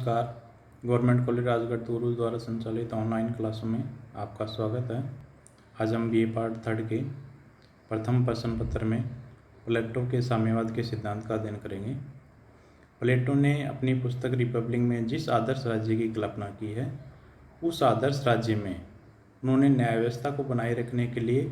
नमस्कार। Government college Rajgarh तूरू द्वारा संचालित ऑनलाइन क्लासों में आपका स्वागत है। आज हम बीए पार्ट 3 के प्रथम प्रश्न पत्र में प्लेटो के साम्यवाद के सिद्धांत का अध्ययन करेंगे। प्लेटो ने अपनी पुस्तक रिपब्लिक में जिस आदर्श राज्य की कल्पना की है, उस आदर्श राज्य में उन्होंने न्याय व्यवस्था को बनाए रखने के लिए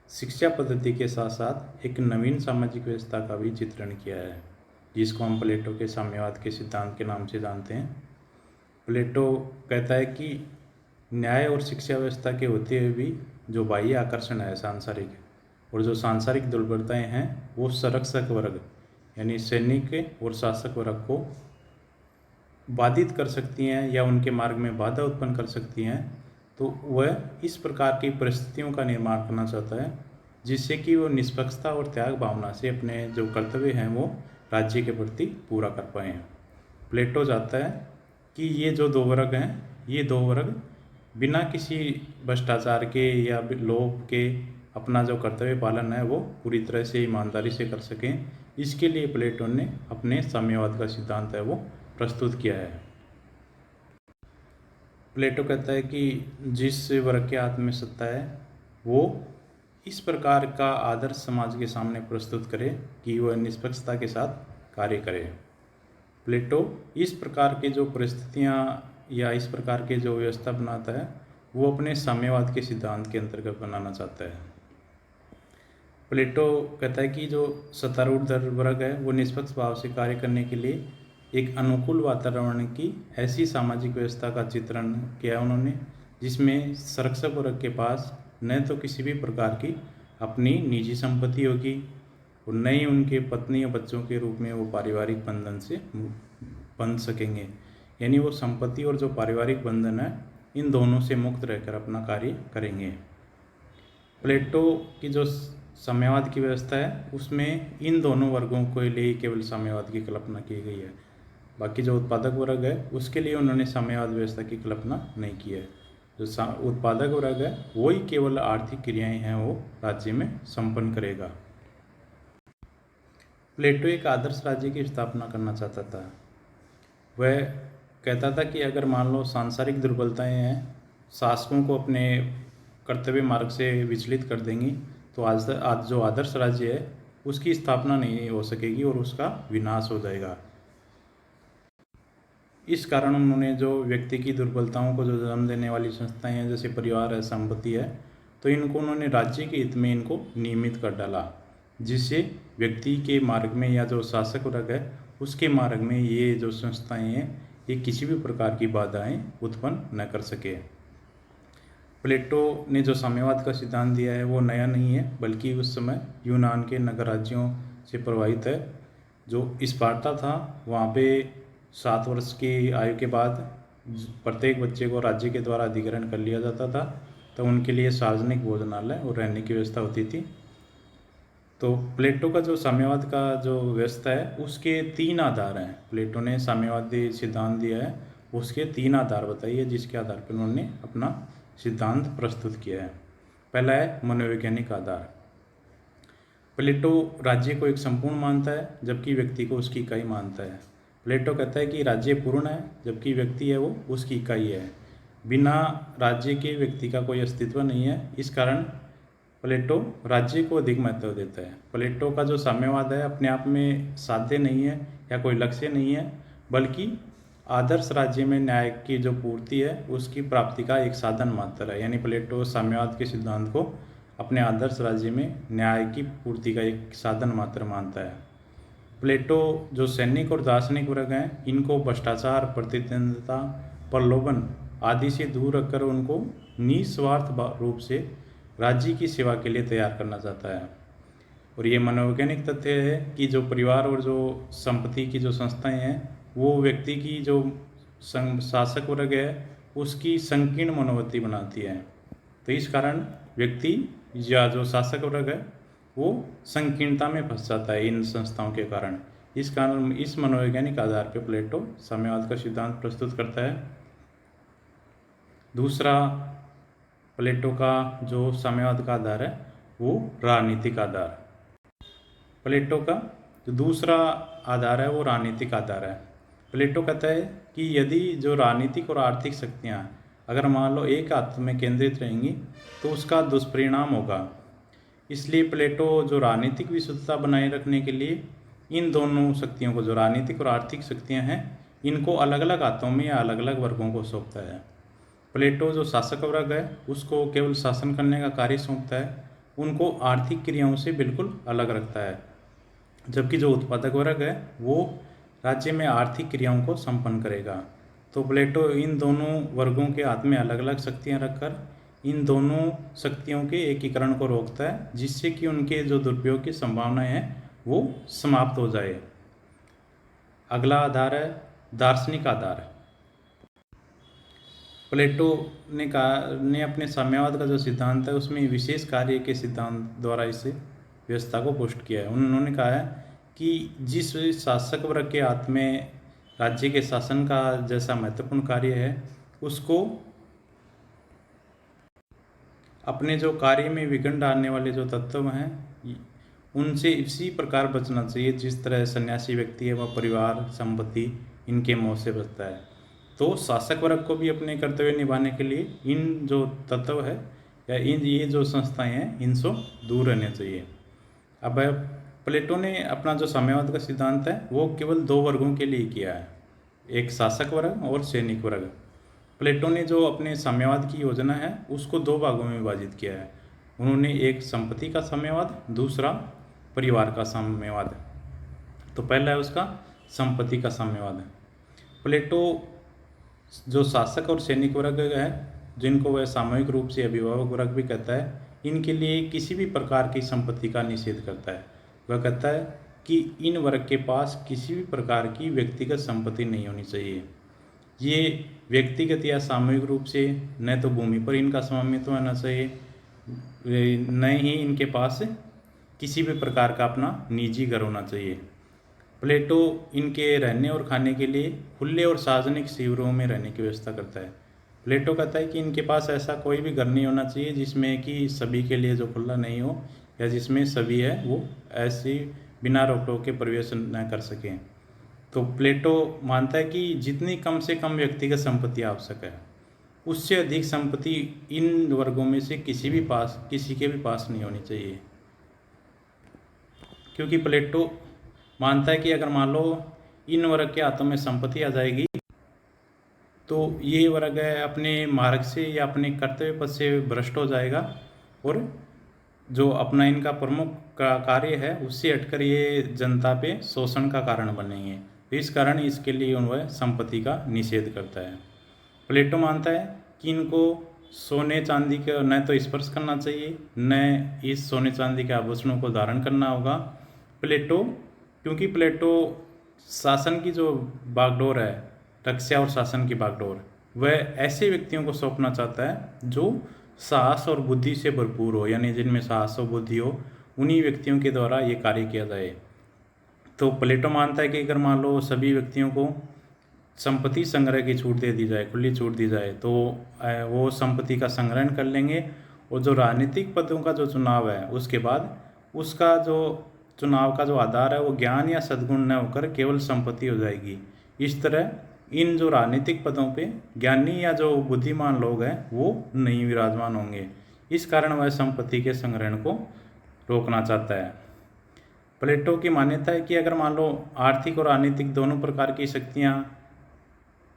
शिक्षा पद्धति के साथ साथ एक नवीन सामाजिक व्यवस्था का भी चित्रण किया है, जिसको हम प्लेटो के साम्यवाद के सिद्धांत के नाम से जानते हैं। प्लेटो कहता है कि न्याय और शिक्षा व्यवस्था के होते हुए भी जो बाह्य आकर्षण है सांसारिक, और जो सांसारिक दुर्बलताएं हैं वो संरक्षक वर्ग यानी सैनिक और शासक वर्ग को बाधित कर सकती हैं या उनके मार्ग में बाधा उत्पन्न कर सकती हैं। तो वह इस प्रकार की परिस्थितियों का निर्माण करना चाहता है जिससे कि वो निष्पक्षता और त्याग भावना से अपने जो कर्तव्य हैं वो राज्य के प्रति पूरा कर पाए। प्लेटो चाहता है कि ये जो दो वर्ग हैं, ये दो वर्ग बिना किसी भ्रष्टाचार के या लोभ के अपना जो कर्तव्य पालन है वो पूरी तरह से ईमानदारी से कर सकें। इसके लिए प्लेटो ने अपने साम्यवाद का सिद्धांत है वो प्रस्तुत किया है। प्लेटो कहता है कि जिस वर्ग के हाथ में सत्ता है वो इस प्रकार का आदर्श समाज के सामने प्रस्तुत करे कि वह निष्पक्षता के साथ कार्य करे। प्लेटो इस प्रकार के जो परिस्थितियाँ या इस प्रकार के जो व्यवस्था बनाता है वो अपने साम्यवाद के सिद्धांत के अंतर्गत बनाना चाहता है। प्लेटो कहता है कि जो सत्तारूढ़ वर्ग है वो निष्पक्ष भाव से कार्य करने के लिए एक अनुकूल वातावरण की ऐसी सामाजिक व्यवस्था का चित्रण किया उन्होंने, जिसमें संरक्षक वर्ग के पास न तो किसी भी प्रकार की अपनी निजी संपत्ति होगी और न ही उनके पत्नी या बच्चों के रूप में वो पारिवारिक बंधन से बंध सकेंगे। यानी वो संपत्ति और जो पारिवारिक बंधन है इन दोनों से मुक्त रहकर अपना कार्य करेंगे। प्लेटो की जो साम्यवाद की व्यवस्था है उसमें इन दोनों वर्गों को लिए केवल साम्यवाद की कल्पना की गई है। बाकी जो उत्पादक वर्ग है उसके लिए उन्होंने साम्यवाद व्यवस्था की कल्पना नहीं की है। जो उत्पादक वर्ग है वही केवल आर्थिक क्रियाएं हैं वो राज्य में संपन्न करेगा। प्लेटो एक आदर्श राज्य की स्थापना करना चाहता था। वह कहता था कि अगर मान लो सांसारिक दुर्बलताएं हैं शासकों को अपने कर्तव्य मार्ग से विचलित कर देंगी तो आज जो आदर्श राज्य है उसकी स्थापना नहीं हो सकेगी और उसका विनाश हो जाएगा। इस कारण उन्होंने जो व्यक्ति की दुर्बलताओं को जो जन्म देने वाली संस्थाएं हैं जैसे परिवार है, संपत्ति है, तो इनको उन्होंने राज्य के हित में इनको नियमित कर डाला, जिससे व्यक्ति के मार्ग में या जो शासक वर्ग है उसके मार्ग में ये जो संस्थाएं हैं ये किसी भी प्रकार की बाधाएं उत्पन्न न कर सके। प्लेटो ने जो साम्यवाद का सिद्धांत दिया है वो नया नहीं है, बल्कि उस समय यूनान के नगर राज्यों से प्रभावित है। जो स्पार्टा था वहाँ पे 7 वर्ष की आयु के बाद प्रत्येक बच्चे को राज्य के द्वारा अधिग्रहण कर लिया जाता था, तो उनके लिए सार्वजनिक भोजनालय और रहने की व्यवस्था होती थी। तो प्लेटो का जो साम्यवाद का जो व्यवस्था है उसके 3 आधार हैं। प्लेटो ने साम्यवादी सिद्धांत दिया है, उसके 3 आधार बताइए जिसके आधार पर उन्होंने अपना सिद्धांत प्रस्तुत किया है। पहला है मनोवैज्ञानिक आधार। प्लेटो राज्य को एक संपूर्ण मानता है जबकि व्यक्ति को उसकी इकाई मानता है। प्लेटो कहता है कि राज्य पूर्ण है जबकि व्यक्ति है वो उसकी इकाई है। बिना राज्य के व्यक्ति का कोई अस्तित्व नहीं है। इस कारण प्लेटो राज्य को अधिक महत्व देता है। प्लेटो का जो साम्यवाद है अपने आप में साध्य नहीं है या कोई लक्ष्य नहीं है, बल्कि आदर्श राज्य में न्याय की जो पूर्ति है उसकी प्राप्ति का एक साधन मात्र है। यानी प्लेटो साम्यवाद के सिद्धांत को अपने आदर्श राज्य में न्याय की पूर्ति का एक साधन मात्र मानता है। प्लेटो जो सैनिक और दार्शनिक वर्ग हैं इनको भ्रष्टाचार, प्रतिद्वंद्विता, प्रलोभन आदि से दूर रखकर उनको निस्वार्थ रूप से राज्य की सेवा के लिए तैयार करना चाहता है। और ये मनोवैज्ञानिक तथ्य है कि जो परिवार और जो संपत्ति की जो संस्थाएं हैं वो व्यक्ति की जो शासक वर्ग है उसकी संकीर्ण मनोवृत्ति बनाती है। तो इस कारण व्यक्ति या जो शासक वर्ग है वो संकीर्णता में फंस जाता है इन संस्थाओं के कारण। इस कारण इस मनोवैज्ञानिक आधार पर प्लेटो साम्यवाद का सिद्धांत प्रस्तुत करता है। दूसरा प्लेटो का जो साम्यवाद का आधार है वो राजनीतिक आधार। प्लेटो का जो दूसरा आधार है वो राजनीतिक आधार है। प्लेटो कहता है कि यदि जो राजनीतिक और आर्थिक शक्तियाँ अगर मान लो एक हाथ में केंद्रित रहेंगी तो उसका दुष्परिणाम होगा। इसलिए प्लेटो जो राजनीतिक विशुद्धता बनाए रखने के लिए इन दोनों शक्तियों को, जो राजनीतिक और आर्थिक शक्तियाँ हैं, इनको अलग अलग हाथों में या अलग अलग वर्गों को सौंपता है। प्लेटो जो शासक वर्ग है उसको केवल शासन करने का कार्य सौंपता है, उनको आर्थिक क्रियाओं से बिल्कुल अलग रखता है। जबकि जो उत्पादक वर्ग है वो राज्य में आर्थिक क्रियाओं को संपन्न करेगा। तो प्लेटो इन दोनों वर्गों के हाथ में अलग अलग शक्तियां रखकर इन दोनों शक्तियों के एकीकरण को रोकता है, जिससे कि उनके जो दुरुपयोग की संभावनाएं हैं वो समाप्त हो जाए। अगला आधार है दार्शनिक आधार। प्लेटो ने अपने साम्यवाद का जो सिद्धांत है उसमें विशेष कार्य के सिद्धांत द्वारा इस व्यवस्था को पुष्ट किया है। उन्होंने कहा है कि जिस शासक वर्ग के हाथ में राज्य के शासन का जैसा महत्वपूर्ण कार्य है उसको अपने जो कार्य में विघ्न डालने वाले जो तत्व हैं उनसे इसी प्रकार बचना चाहिए जिस तरह सन्यासी व्यक्ति है वह परिवार, संपत्ति, इनके मोह से बचता है। तो शासक वर्ग को भी अपने कर्तव्य निभाने के लिए इन जो तत्व है या ये जो संस्थाएं हैं इनसे दूर रहने चाहिए। अब प्लेटो ने अपना जो साम्यवाद का सिद्धांत है वो केवल दो वर्गों के लिए किया है, एक शासक वर्ग और सैनिक वर्ग। प्लेटो ने जो अपने साम्यवाद की योजना है उसको दो भागों में विभाजित किया है। उन्होंने एक संपत्ति का साम्यवाद, दूसरा परिवार का साम्यवाद। तो पहला है उसका संपत्ति का साम्यवाद। प्लेटो जो शासक और सैनिक वर्ग है जिनको वह सामूहिक रूप से अभिभावक वर्ग भी कहता है, इनके लिए किसी भी प्रकार की संपत्ति का निषेध करता है। वह कहता है कि इन वर्ग के पास किसी भी प्रकार की व्यक्तिगत संपत्ति नहीं होनी चाहिए। ये व्यक्तिगत या सामूहिक रूप से न तो भूमि पर इनका स्वामित्व होना चाहिए, न ही इनके पास किसी भी प्रकार का अपना निजी घर होना चाहिए। प्लेटो इनके रहने और खाने के लिए खुले और सार्वजनिक शिविरों में रहने की व्यवस्था करता है। प्लेटो कहता है कि इनके पास ऐसा कोई भी घर नहीं होना चाहिए जिसमें कि सभी के लिए जो खुला नहीं हो या जिसमें सभी है वो ऐसी बिना रोक टोक के प्रवेश न कर सकें। तो प्लेटो मानता है कि जितनी कम से कम व्यक्तिगत संपत्ति आवश्यक है उससे अधिक संपत्ति इन वर्गों में से किसी के भी पास नहीं होनी चाहिए। क्योंकि प्लेटो मानता है कि अगर मान लो इन वर्ग के हाथों में संपत्ति आ जाएगी तो ये वर्ग अपने मार्ग से या अपने कर्तव्य पथ से भ्रष्ट हो जाएगा और जो अपना इनका प्रमुख कार्य है उससे हटकर ये जनता पे शोषण का कारण बनेंगे। इस कारण इसके लिए वह संपत्ति का निषेध करता है। प्लेटो मानता है कि इनको सोने चांदी का न तो स्पर्श करना चाहिए न इस सोने चांदी के आभूषणों को धारण करना होगा। क्योंकि प्लेटो शासन की जो बागडोर है, रक्षा और शासन की बागडोर, वह ऐसे व्यक्तियों को सौंपना चाहता है जो साहस और बुद्धि से भरपूर हो, यानी जिनमें साहस और बुद्धि हो, उन्हीं व्यक्तियों के द्वारा ये कार्य किया जाए। तो प्लेटो मानता है कि अगर मान लो सभी व्यक्तियों को संपत्ति संग्रह की छूट दे दी जाए, खुली छूट दी जाए, तो वो संपत्ति का संग्रहण कर लेंगे और जो राजनीतिक पदों का जो चुनाव है उसके बाद उसका जो चुनाव का जो आधार है वो ज्ञान या सद्गुण न होकर केवल संपत्ति हो जाएगी। इस तरह इन जो राजनीतिक पदों पे ज्ञानी या जो बुद्धिमान लोग हैं वो नहीं विराजमान होंगे। इस कारण वह संपत्ति के संग्रहण को रोकना चाहता है। प्लेटो की मान्यता है कि अगर मान लो आर्थिक और राजनीतिक दोनों प्रकार की शक्तियाँ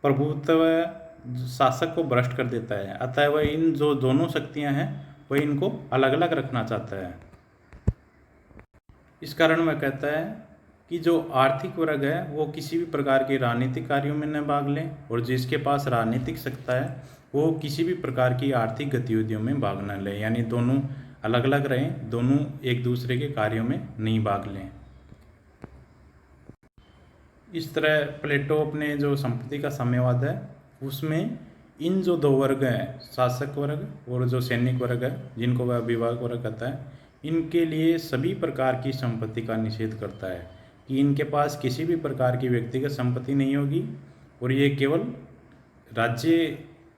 प्रभुत्व शासक को भ्रष्ट कर देता है, अतः वह इन जो दोनों शक्तियाँ हैं वह इनको अलग अलग रखना चाहता है। इस कारण वह कहता है कि जो आर्थिक वर्ग है वो किसी भी प्रकार के राजनीतिक कार्यों में न भाग लें और जिसके पास राजनीतिक सत्ता है वो किसी भी प्रकार की आर्थिक गतिविधियों में भाग न लें, यानी दोनों अलग अलग रहें, दोनों एक दूसरे के कार्यों में नहीं भाग लें। इस तरह प्लेटो अपने जो संपत्ति का साम्यवाद है उसमें इन जो दो वर्ग हैं, शासक वर्ग और जो सैनिक वर्ग है जिनको वह अभिभावक वर्ग कहता है, इनके लिए सभी प्रकार की संपत्ति का निषेध करता है कि इनके पास किसी भी प्रकार की व्यक्तिगत संपत्ति नहीं होगी और ये केवल राज्य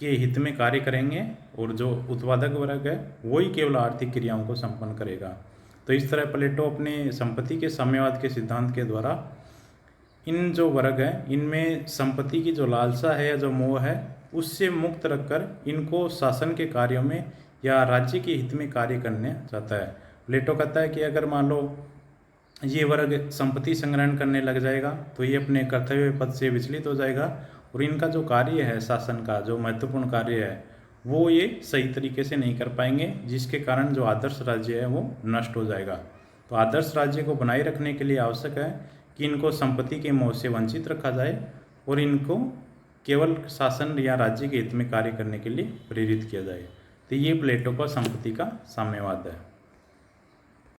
के हित में कार्य करेंगे और जो उत्पादक वर्ग है वही केवल आर्थिक क्रियाओं को संपन्न करेगा। तो इस तरह प्लेटो अपने संपत्ति के साम्यवाद के सिद्धांत के द्वारा इन जो वर्ग हैं इनमें संपत्ति की जो लालसा है या जो मोह है उससे मुक्त रखकर इनको शासन के कार्यों में या राज्य के हित में कार्य करने चाहता है। प्लेटो कहता है कि अगर मान लो ये वर्ग संपत्ति संग्रहण करने लग जाएगा तो ये अपने कर्तव्य पद से विचलित हो जाएगा और इनका जो कार्य है शासन का जो महत्वपूर्ण कार्य है वो ये सही तरीके से नहीं कर पाएंगे, जिसके कारण जो आदर्श राज्य है वो नष्ट हो जाएगा। तो आदर्श राज्य को बनाए रखने के लिए आवश्यक है कि इनको संपत्ति के मोह से वंचित रखा जाए और इनको केवल शासन या राज्य के हित में कार्य करने के लिए प्रेरित किया जाए। तो ये प्लेटो का संपत्ति का साम्यवाद है।